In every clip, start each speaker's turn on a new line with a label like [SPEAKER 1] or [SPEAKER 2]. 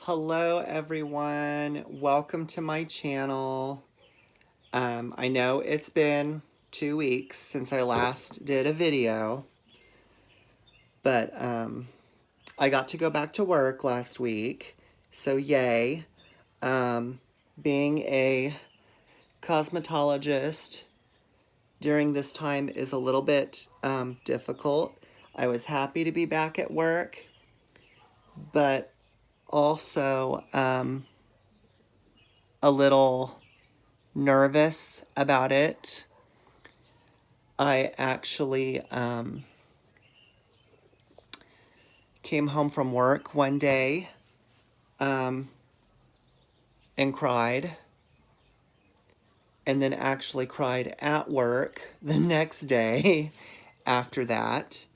[SPEAKER 1] Hello everyone, welcome to my channel. I know it's been 2 weeks since I last did a video, but I got to go back to work last week, so yay. Being a cosmetologist during this time is a little bit difficult. I was happy to be back at work, but also a little nervous about it. I actually came home from work one day and cried, and then actually cried at work the next day after that,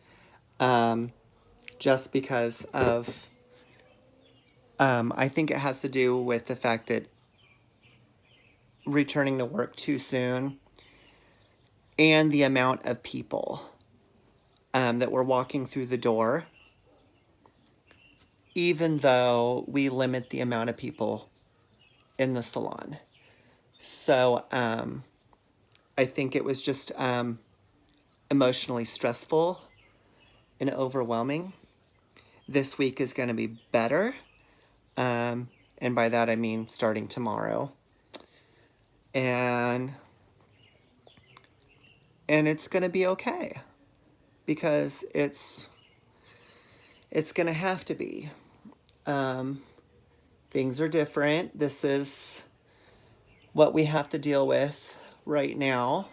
[SPEAKER 1] just because of, I think it has to do with the fact that returning to work too soon and the amount of people that were walking through the door, even though we limit the amount of people in the salon. So I think it was just emotionally stressful and overwhelming. This week is going to be better. And by that I mean starting tomorrow. And it's going to be okay, because it's going to have to be. Things are different. This is what we have to deal with right now.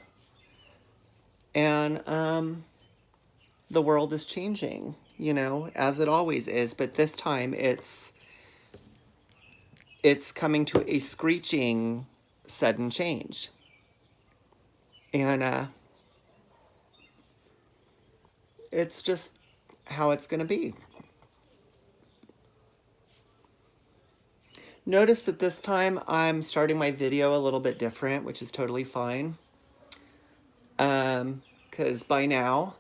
[SPEAKER 1] And the world is changing, you know, as it always is. But this time it's coming to a screeching sudden change. And it's just how it's going to be. Notice that this time I'm starting my video a little bit different, which is totally fine. Because by now,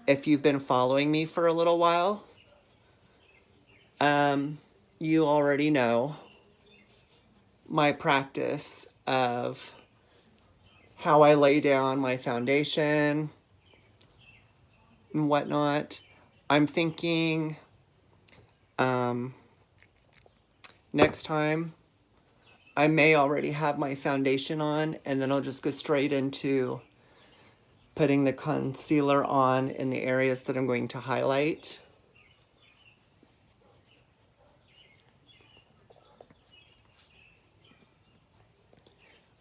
[SPEAKER 1] if you've been following me for a little while, you already know my practice of how I lay down my foundation and whatnot. I'm thinking next time I may already have my foundation on, and then I'll just go straight into putting the concealer on in the areas that I'm going to highlight.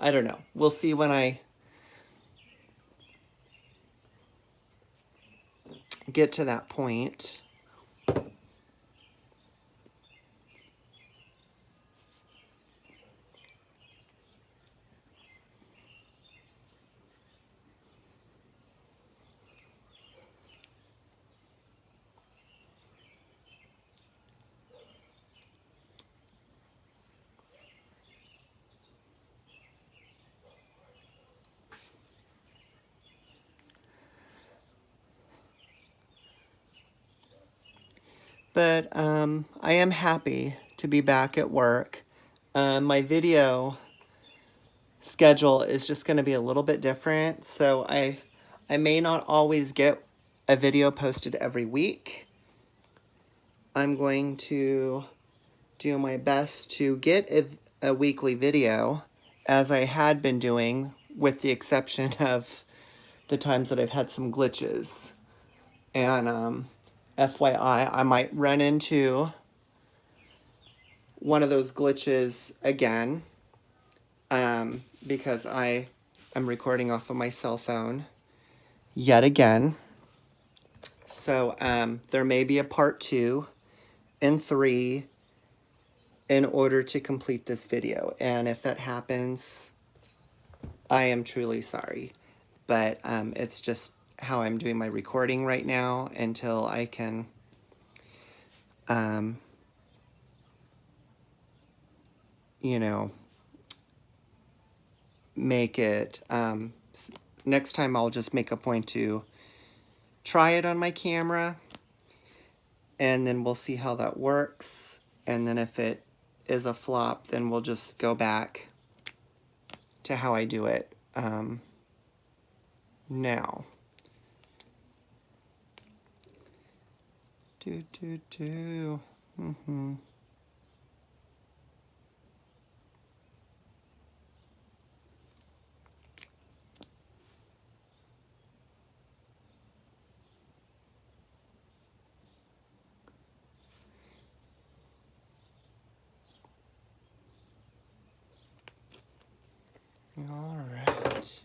[SPEAKER 1] I don't know. We'll see when I get to that point. But I am happy to be back at work. My video schedule is just going to be a little bit different, so I may not always get a video posted every week. I'm going to do my best to get a weekly video, as I had been doing, with the exception of the times that I've had some glitches. And FYI, I might run into one of those glitches again, because I am recording off of my cell phone yet again. So there may be a part 2 and 3 in order to complete this video. And if that happens, I am truly sorry. But it's just how I'm doing my recording right now until I can you know, make it, next time I'll just make a point to try it on my camera, and then we'll see how that works. And then if it is a flop, then we'll just go back to how I do it now. Mm-hmm. All right.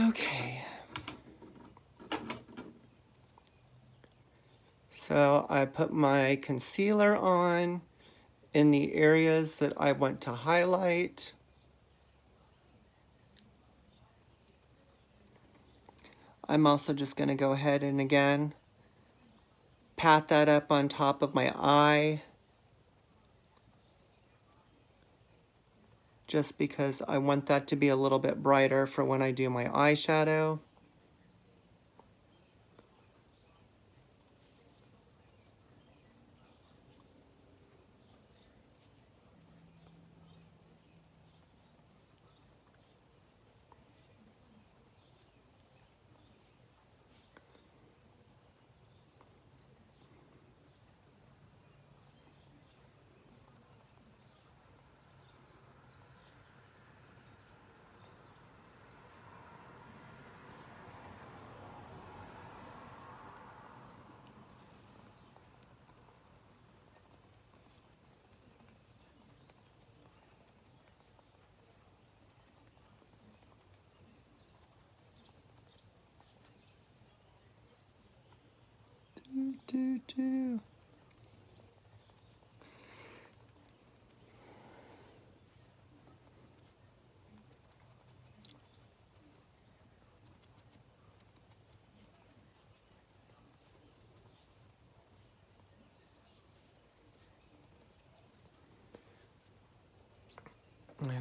[SPEAKER 1] Okay. So I put my concealer on in the areas that I want to highlight. I'm also just going to go ahead and again pat that up on top of my eye, just because I want that to be a little bit brighter for when I do my eyeshadow.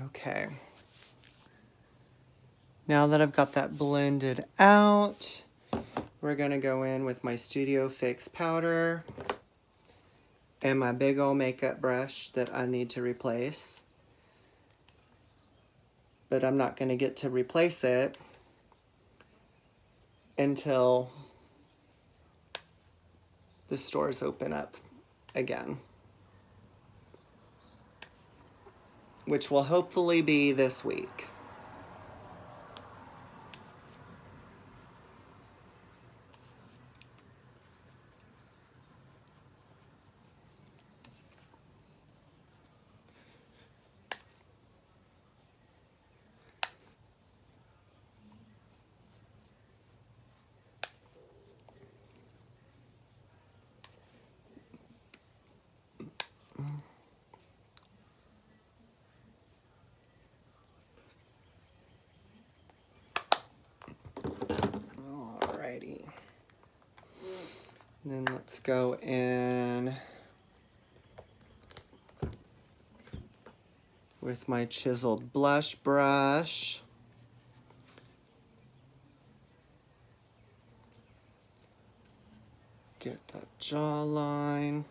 [SPEAKER 1] Okay. Now that I've got that blended out, we're gonna go in with my Studio Fix powder and my big old makeup brush that I need to replace. But I'm not gonna get to replace it until the stores open up again, which will hopefully be this week. Alrighty. Then let's go in with my chiseled blush brush. Get that jawline.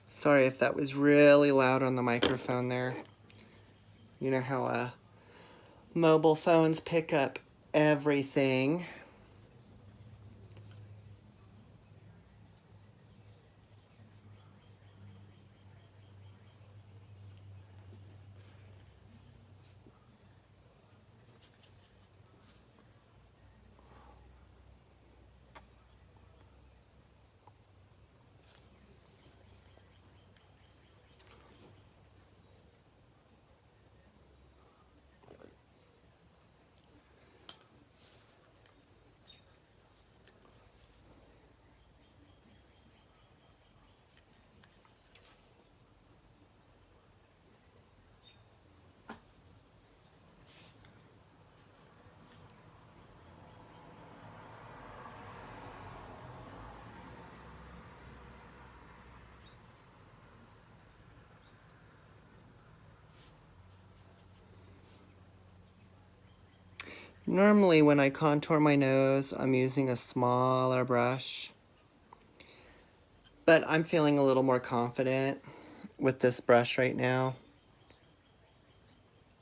[SPEAKER 1] Sorry if that was really loud on the microphone there. You know how mobile phones pick up everything. Normally when I contour my nose, I'm using a smaller brush, but I'm feeling a little more confident with this brush right now.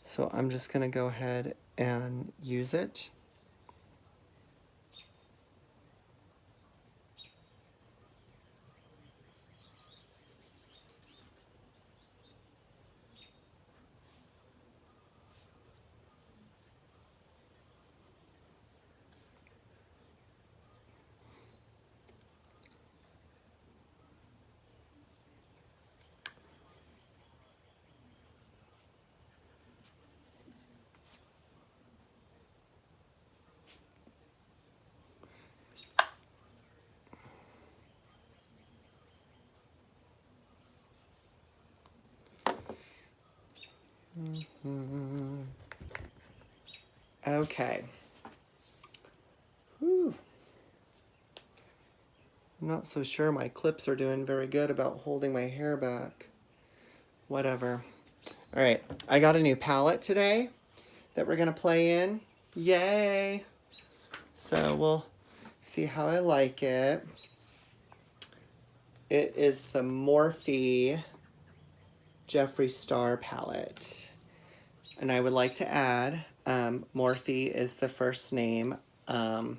[SPEAKER 1] So I'm just gonna go ahead and use it. Okay. Whew. I'm not so sure my clips are doing very good about holding my hair back. Whatever. All right, I got a new palette today that we're gonna play in. Yay! So we'll see how I like it. It is the Morphe Jeffree Star palette. And I would like to add, Morphe is the first name on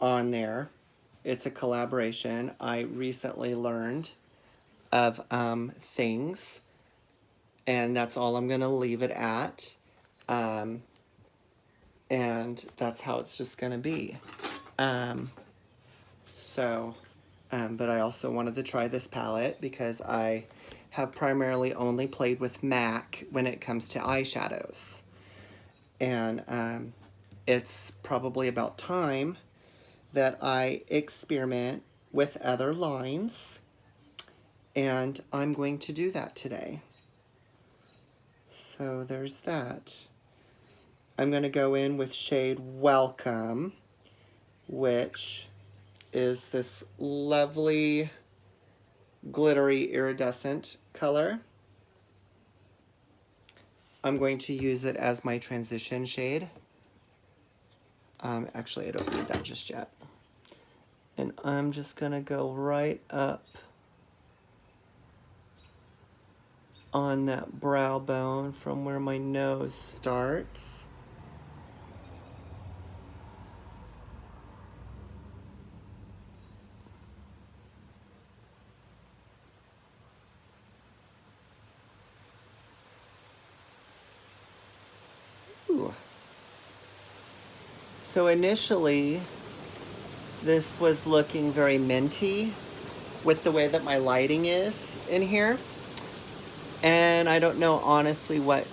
[SPEAKER 1] there. It's a collaboration. I recently learned of things, and that's all I'm gonna leave it at. And that's how it's just gonna be. But I also wanted to try this palette because I have primarily only played with MAC when it comes to eyeshadows. And it's probably about time that I experiment with other lines, and I'm going to do that today. So there's that. I'm going to go in with shade Welcome, which is this lovely glittery iridescent color. I'm going to use it as my transition shade. Actually, I don't need that just yet. And I'm just gonna go right up on that brow bone from where my nose starts. Ooh. So initially, this was looking very minty with the way that my lighting is in here. And I don't know honestly what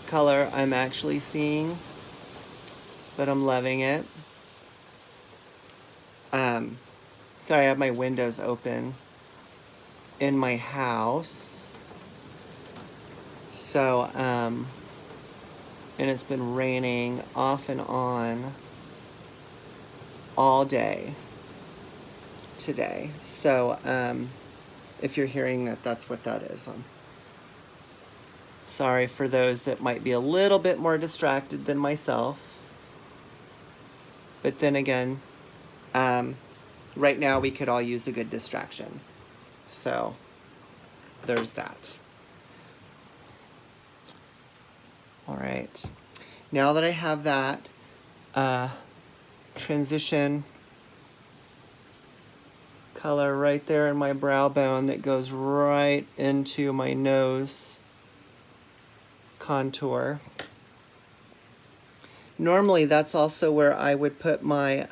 [SPEAKER 1] color I'm actually seeing, but I'm loving it. Sorry, I have my windows open in my house. So, and it's been raining off and on all day today. So, if you're hearing that, that's what that is. Sorry for those that might be a little bit more distracted than myself. But then again, right now we could all use a good distraction. So, there's that. All right. Now that I have that transition color right there in my brow bone that goes right into my nose contour. Normally that's also where I would put my,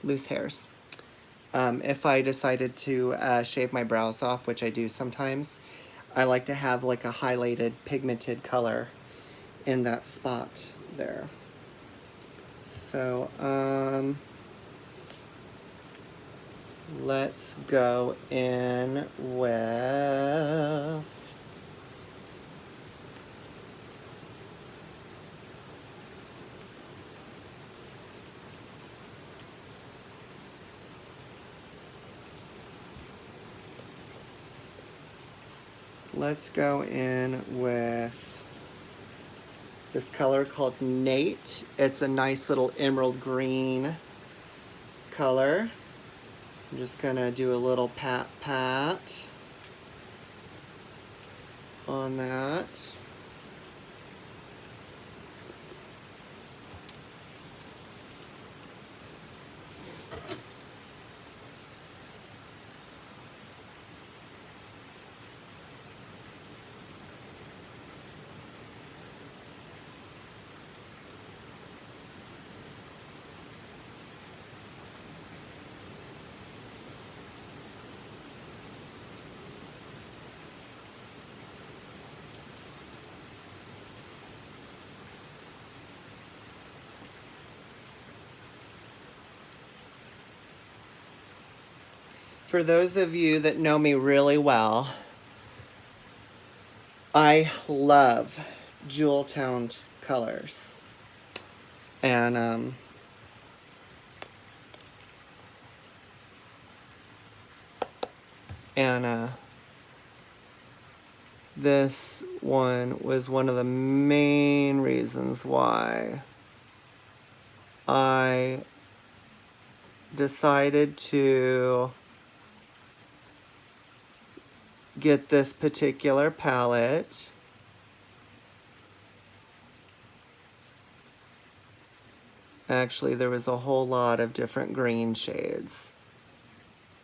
[SPEAKER 1] loose hairs. If I decided to shave my brows off, which I do sometimes, I like to have like a highlighted pigmented color in that spot there. So, let's go in with this color called Nate. It's a nice little emerald green color. I'm just gonna do a little pat on that. For those of you that know me really well, I love jewel-toned colors. And this one was one of the main reasons why I decided to get this particular palette. Actually, there was a whole lot of different green shades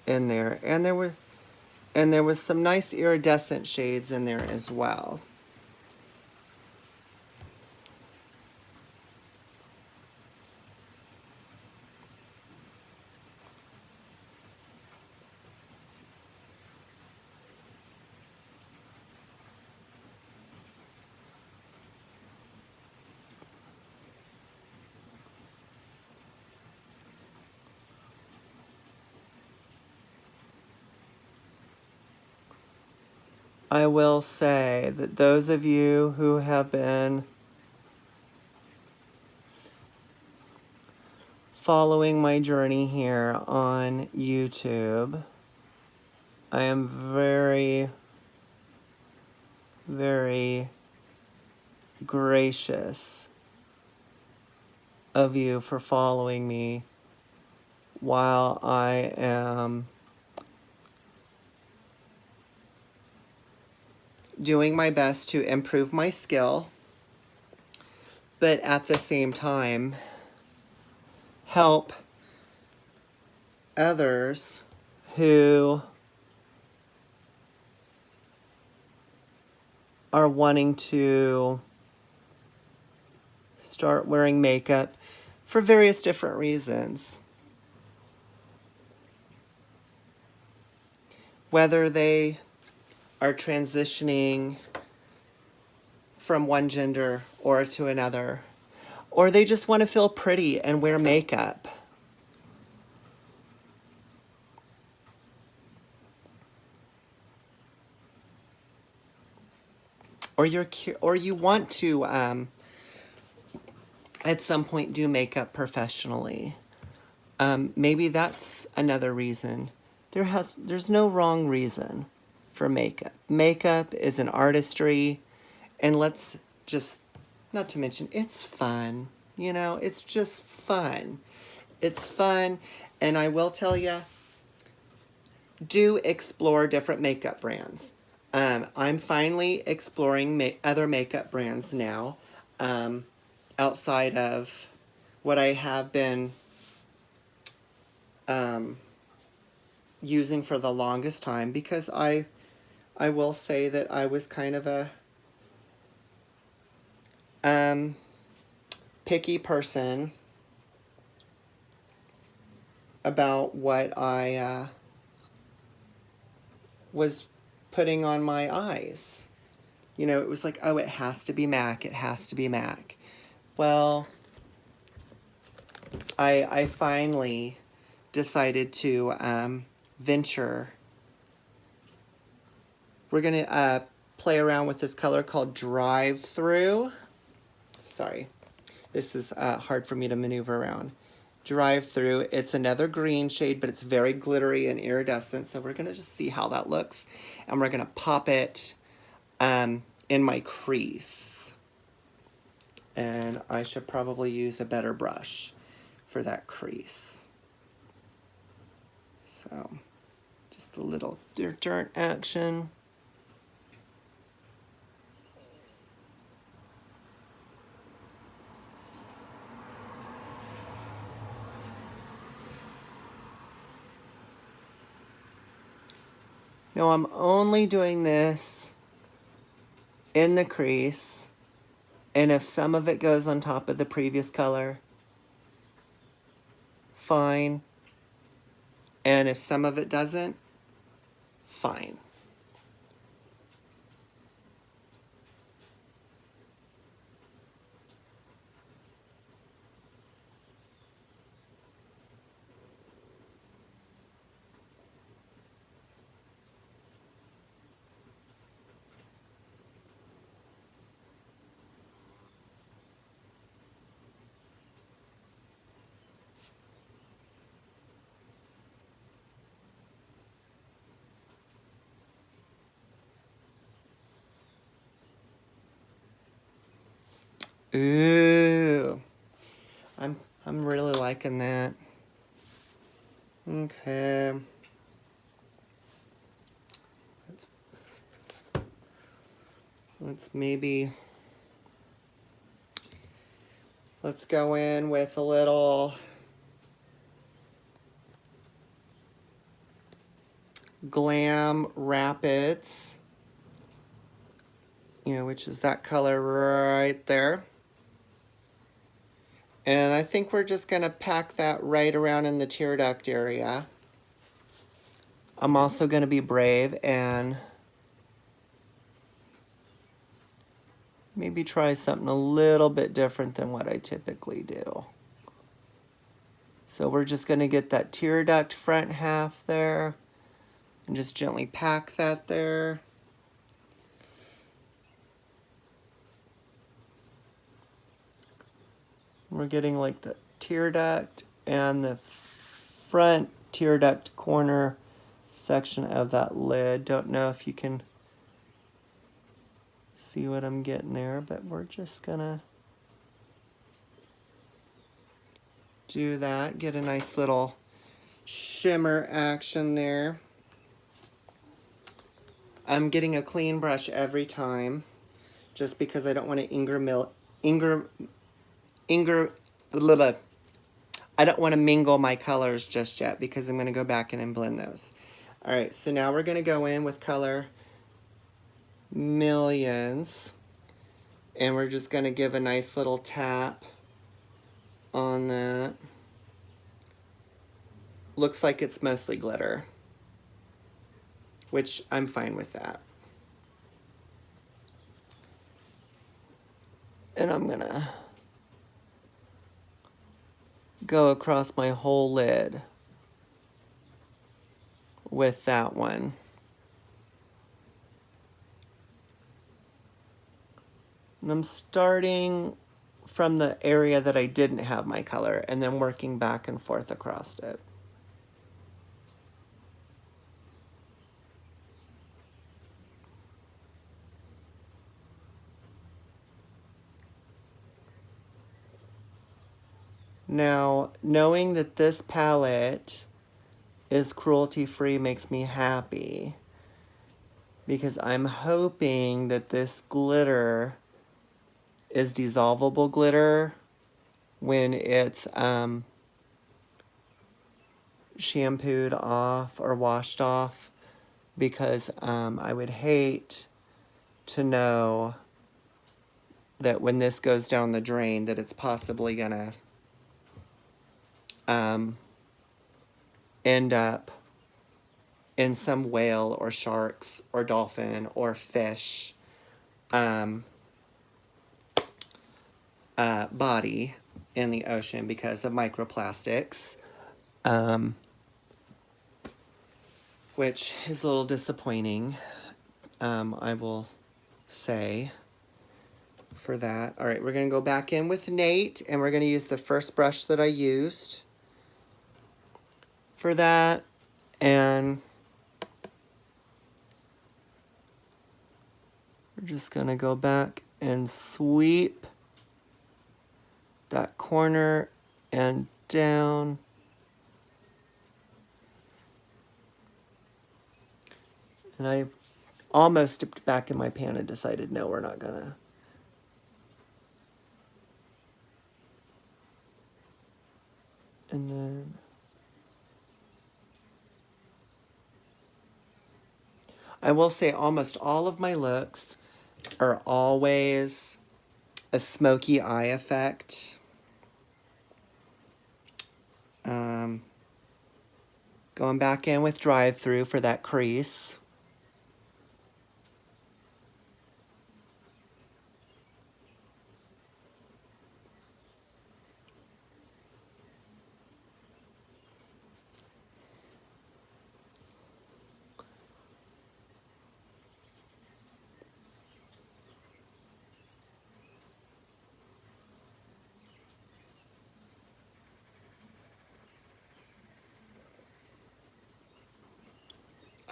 [SPEAKER 1] in there, and there was some nice iridescent shades in there as well. I will say that those of you who have been following my journey here on YouTube, I am very, very gracious of you for following me while I am doing my best to improve my skill, but at the same time help others who are wanting to start wearing makeup for various different reasons. Whether they are transitioning from one gender or to another, or they just want to feel pretty and wear makeup. Or you want to at some point do makeup professionally. Maybe that's another reason. There's no wrong reason for makeup. Makeup is an artistry, and let's just, not to mention, it's fun. You know, it's just fun. It's fun, and I will tell you, do explore different makeup brands. I'm finally exploring other makeup brands now, outside of what I have been using for the longest time, because I will say that I was kind of a picky person about what I was putting on my eyes. You know, it was like, oh, it has to be MAC, it has to be MAC. Well, I finally decided to venture. We're going to play around with this color called Drive Through. Sorry, this is hard for me to maneuver around. Drive Through. It's another green shade, but it's very glittery and iridescent. So we're going to just see how that looks. And we're going to pop it in my crease. And I should probably use a better brush for that crease. So, just a little dirt action. Now I'm only doing this in the crease, and if some of it goes on top of the previous color, fine. And if some of it doesn't, fine. Ooh, I'm really liking that. Okay. Let's maybe, let's go in with a little Glam Rapids, you know, which is that color right there. And I think we're just gonna pack that right around in the tear duct area. I'm also gonna be brave and maybe try something a little bit different than what I typically do. So we're just gonna get that tear duct front half there and just gently pack that there. We're getting like the tear duct and the front tear duct corner section of that lid. Don't know if you can see what I'm getting there, but we're just gonna do that. Get a nice little shimmer action there. I'm getting a clean brush every time just because I don't want to I don't want to mingle my colors just yet because I'm going to go back in and blend those. All right, so now we're going to go in with color Millions, and we're just going to give a nice little tap on that. Looks like it's mostly glitter, which I'm fine with that. And I'm going to go across my whole lid with that one. And I'm starting from the area that I didn't have my color and then working back and forth across it. Now, knowing that this palette is cruelty-free makes me happy because I'm hoping that this glitter is dissolvable glitter when it's shampooed off or washed off, because I would hate to know that when this goes down the drain that it's possibly gonna end up in some whale or sharks or dolphin or fish body in the ocean because of microplastics, which is a little disappointing, I will say, for that. All right, we're going to go back in with Nate, and we're going to use the first brush that I used for that, and we're just going to go back and sweep that corner and down. And I almost dipped back in my pan and decided, no, we're not gonna. And then I will say almost all of my looks are always a smoky eye effect. Going back in with drive-through for that crease.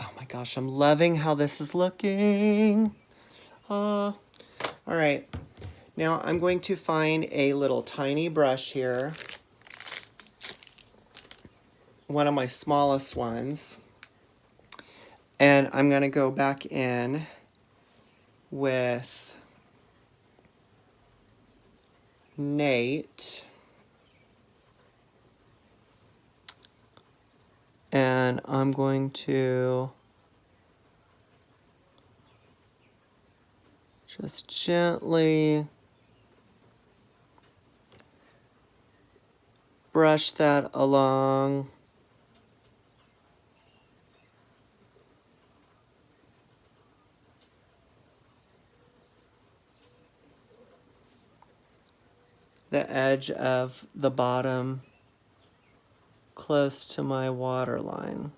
[SPEAKER 1] Oh my gosh, I'm loving how this is looking. All right, now I'm going to find a little tiny brush here. One of my smallest ones. And I'm gonna go back in with Nate. And I'm going to just gently brush that along. The edge of the bottom close to my waterline.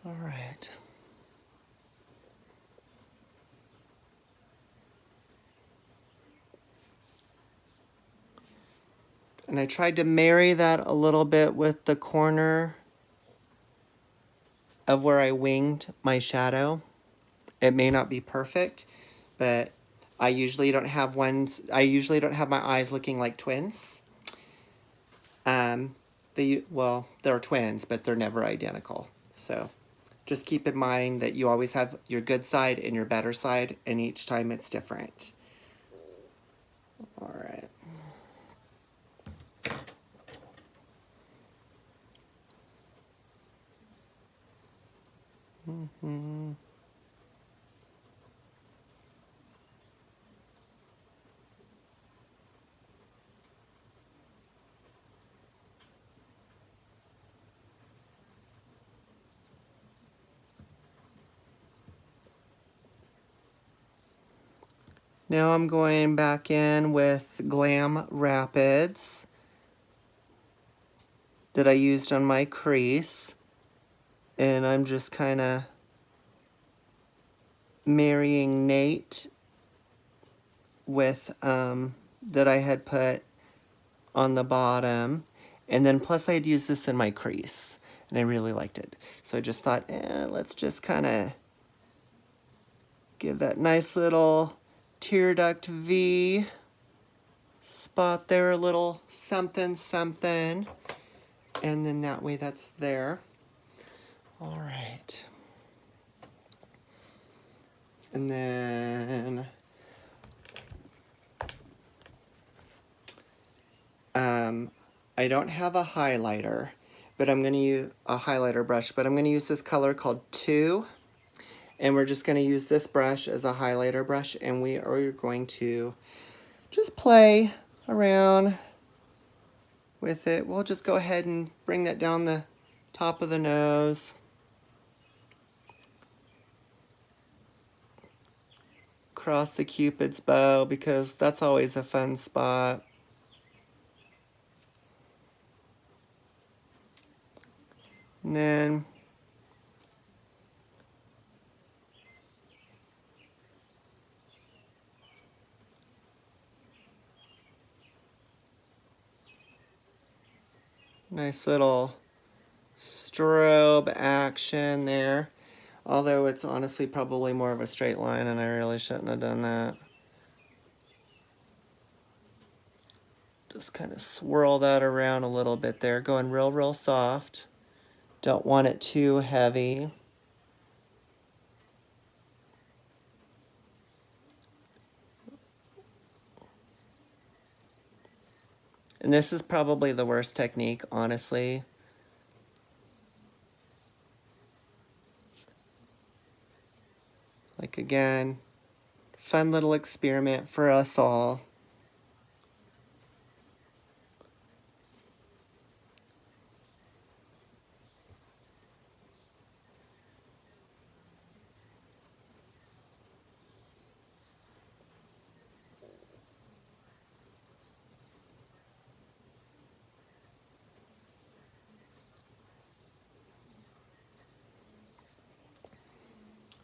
[SPEAKER 1] All right. And I tried to marry that a little bit with the corner of where I winged my shadow. It may not be perfect, but I usually don't have my eyes looking like twins. They're twins, but they're never identical. So just keep in mind that you always have your good side and your better side, and each time it's different. All right. Now I'm going back in with Glam Rapids that I used on my crease. And I'm just kind of marrying Nate with that I had put on the bottom. And then plus I had used this in my crease. And I really liked it. So I just thought, let's just kind of give that nice little tear duct V spot there, a little something something, and then that way that's there. All right, and then I don't have a highlighter, but I'm going to use a highlighter brush, but I'm going to use this color called 2. And we're just going to use this brush as a highlighter brush, and we are going to just play around with it. We'll just go ahead and bring that down the top of the nose. across the Cupid's bow because that's always a fun spot. And then nice little strobe action there. Although it's honestly probably more of a straight line and I really shouldn't have done that. Just kind of swirl that around a little bit there, going real soft. Don't want it too heavy. And this is probably the worst technique, honestly. Like again, fun little experiment for us all.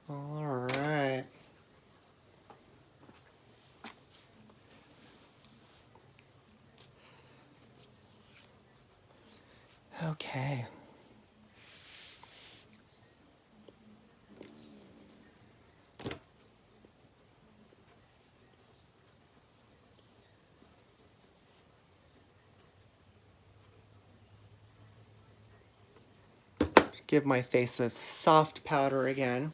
[SPEAKER 1] All right. Okay. Give my face a soft powder again.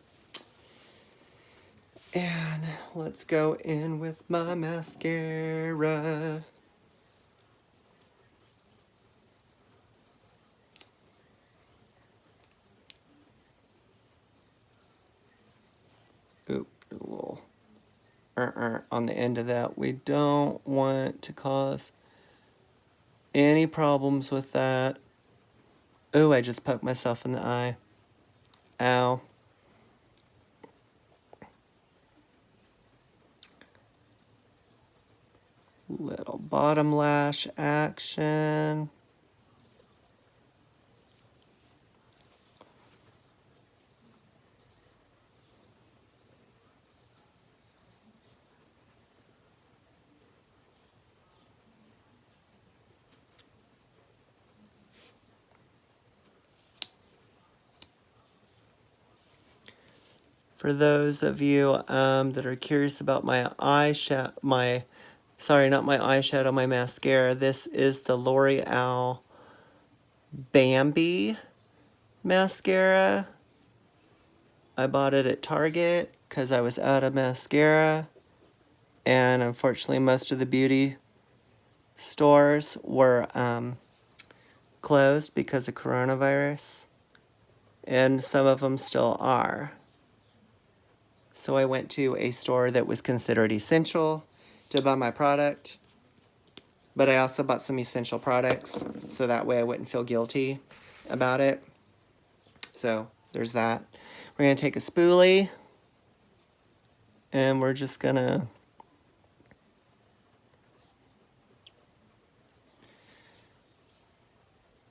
[SPEAKER 1] And let's go in with my mascara. Oop, a little on the end of that. We don't want to cause any problems with that. Ooh, I just poked myself in the eye. Ow. Little bottom lash action. For those of you that are curious about my eyeshadow, my mascara, this is the L'Oreal Bambi mascara. I bought it at Target because I was out of mascara. And unfortunately, most of the beauty stores were closed because of coronavirus. And some of them still are. So I went to a store that was considered essential to buy my product. But I also bought some essential products, so that way I wouldn't feel guilty about it. So there's that. We're going to take a spoolie, and we're just going to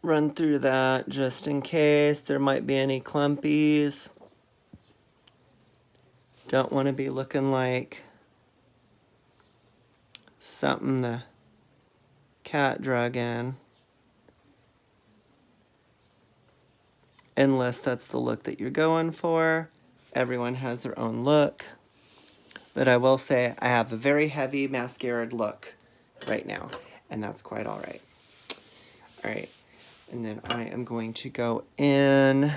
[SPEAKER 1] run through that just in case there might be any clumpies. Don't want to be looking like something the cat drug in. Unless that's the look that you're going for. Everyone has their own look. But I will say I have a very heavy mascara look right now. And that's quite all right. All right. And then I am going to go in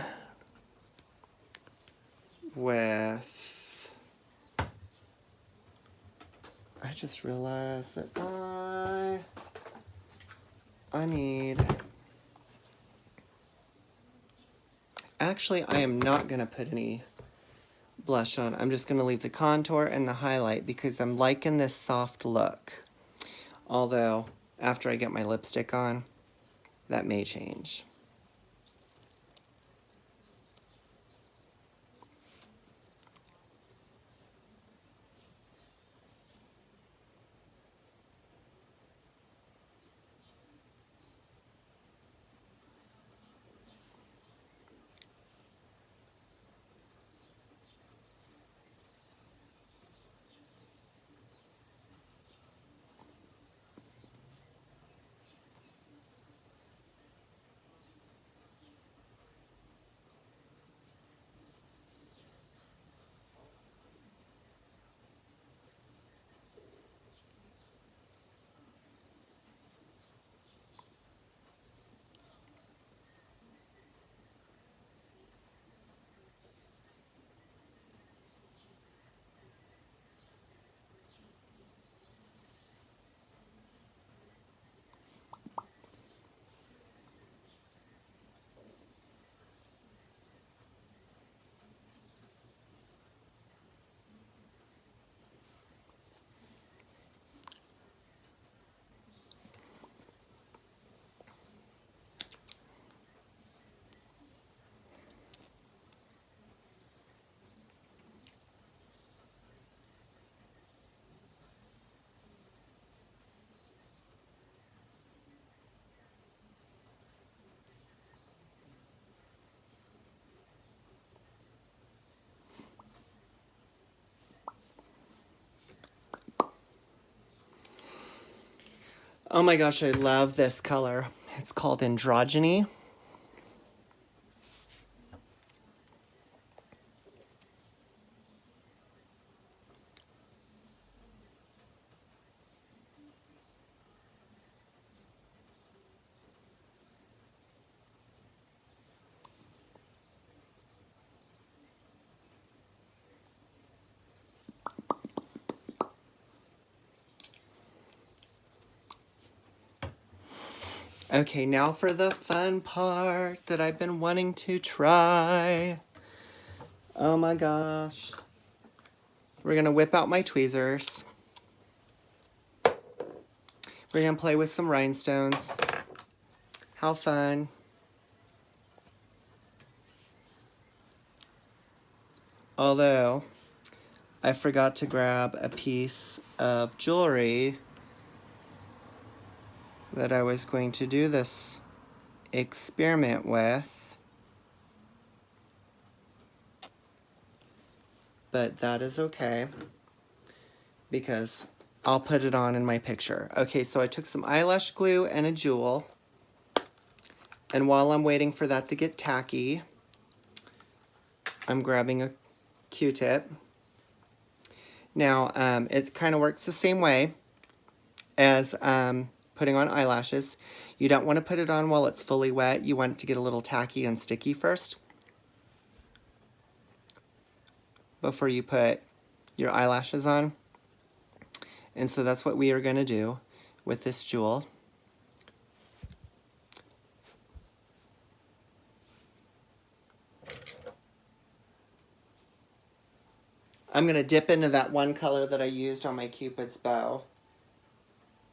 [SPEAKER 1] with... I just realized that I need... Actually, I am not going to put any blush on. I'm just going to leave the contour and the highlight because I'm liking this soft look. Although, after I get my lipstick on, that may change. Oh my gosh, I love this color. It's called Androgyny. Okay, now for the fun part that I've been wanting to try. Oh my gosh. We're gonna whip out my tweezers. We're gonna play with some rhinestones. How fun. Although, I forgot to grab a piece of jewelry that I was going to do this experiment with. But that is okay, because I'll put it on in my picture. Okay, so I took some eyelash glue and a jewel. And while I'm waiting for that to get tacky, I'm grabbing a Q-tip. Now, it kind of works the same way as putting on eyelashes. You don't want to put it on while it's fully wet. You want it to get a little tacky and sticky first before you put your eyelashes on. And so that's what we are going to do with this jewel. I'm going to dip into that one color that I used on my Cupid's bow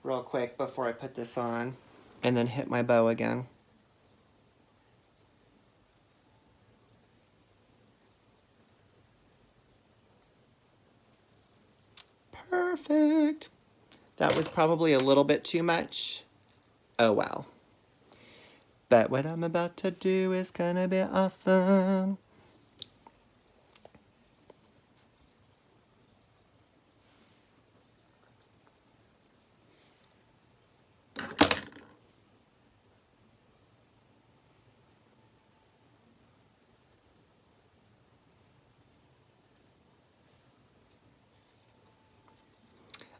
[SPEAKER 1] real quick before I put this on, and then hit my bow again. Perfect. That was probably a little bit too much. Oh well. But what I'm about to do is gonna be awesome.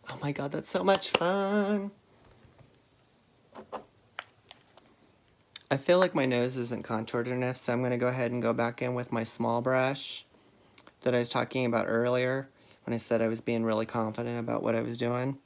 [SPEAKER 1] Oh my god, that's so much fun. I feel like my nose isn't contoured enough, so I'm going to go ahead and go back in with my small brush that I was talking about earlier when I said I was being really confident about what I was doing.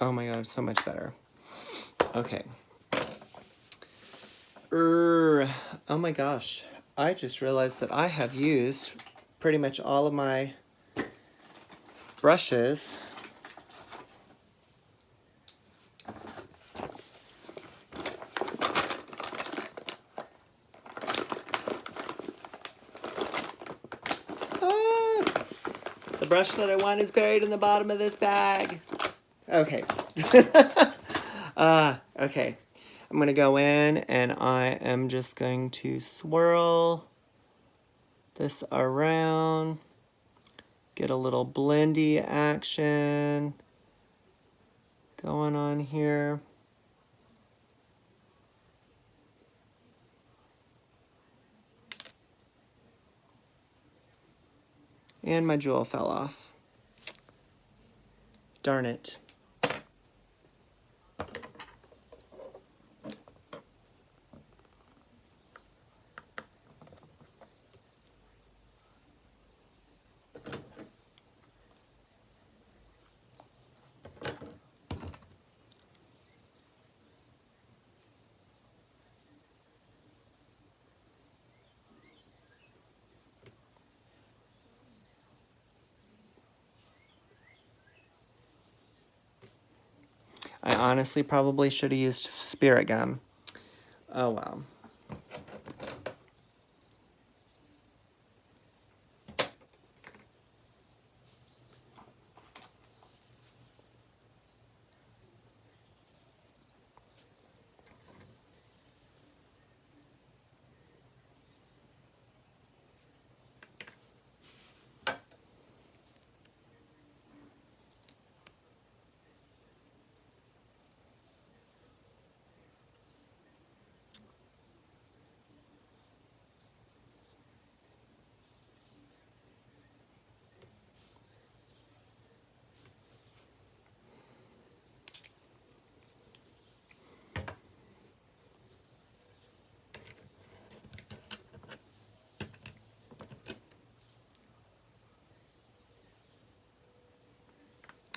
[SPEAKER 1] Oh my god, so much better. Okay. Oh my gosh. I just realized that I have used pretty much all of my brushes. Ah, the brush that I want is buried in the bottom of this bag. Okay. Okay. I'm going to go in and I am just going to swirl this around. Get a little blendy action going on here. And my jewel fell off. Darn it. honestly probably should have used spirit gum. Oh well.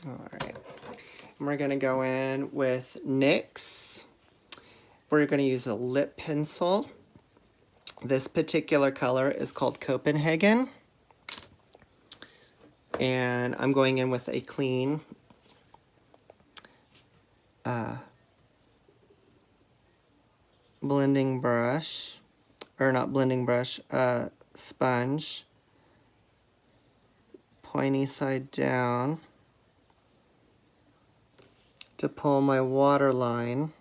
[SPEAKER 1] All right. And we're going to go in with NYX. We're going to use a lip pencil. This particular color is called Copenhagen. And I'm going in with a clean blending brush, or not blending brush, sponge, pointy side down to pull my waterline.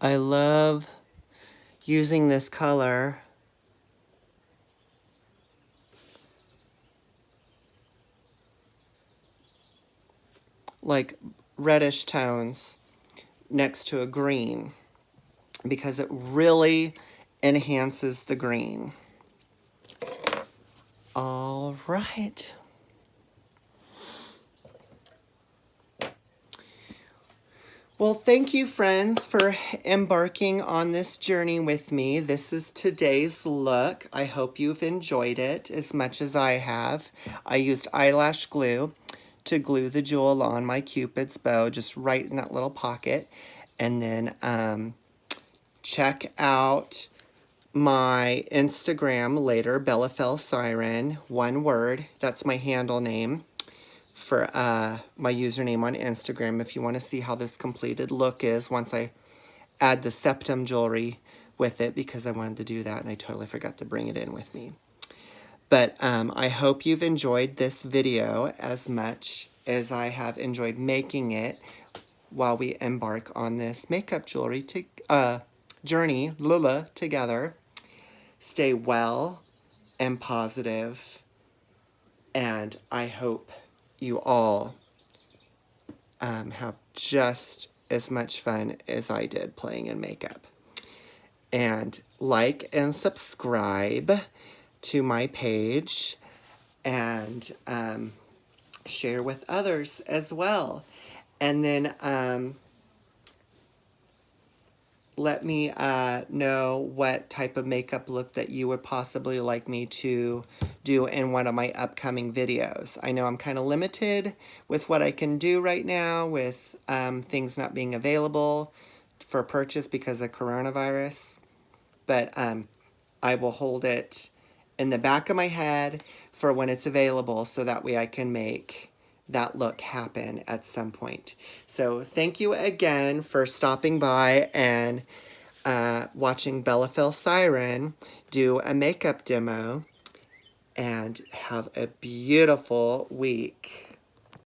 [SPEAKER 1] I love using this color like reddish tones next to a green because it really enhances the green. All right. Well, thank you, friends, for embarking on this journey with me. This is today's look. I hope you've enjoyed it as much as I have. I used eyelash glue to glue the jewel on my Cupid's bow, just right in that little pocket. And then check out my Instagram later, Bella Fell Siren, one word. That's my handle name for my username on Instagram if you want to see how this completed look is once I add the septum jewelry with it, because I wanted to do that and I totally forgot to bring it in with me. But I hope you've enjoyed this video as much as I have enjoyed making it while we embark on this makeup jewelry journey, Lula, together. Stay well and positive, and I hope you all have just as much fun as I did playing in makeup. And like and subscribe to my page, and share with others as well. And then let me know what type of makeup look that you would possibly like me to do in one of my upcoming videos. I know I'm kind of limited with what I can do right now with things not being available for purchase because of coronavirus, but I will hold it in the back of my head for when it's available, so that way I can make that look happen at some point. So thank you again for stopping by and watching Bella Fell Siren do a makeup demo, and have a beautiful week.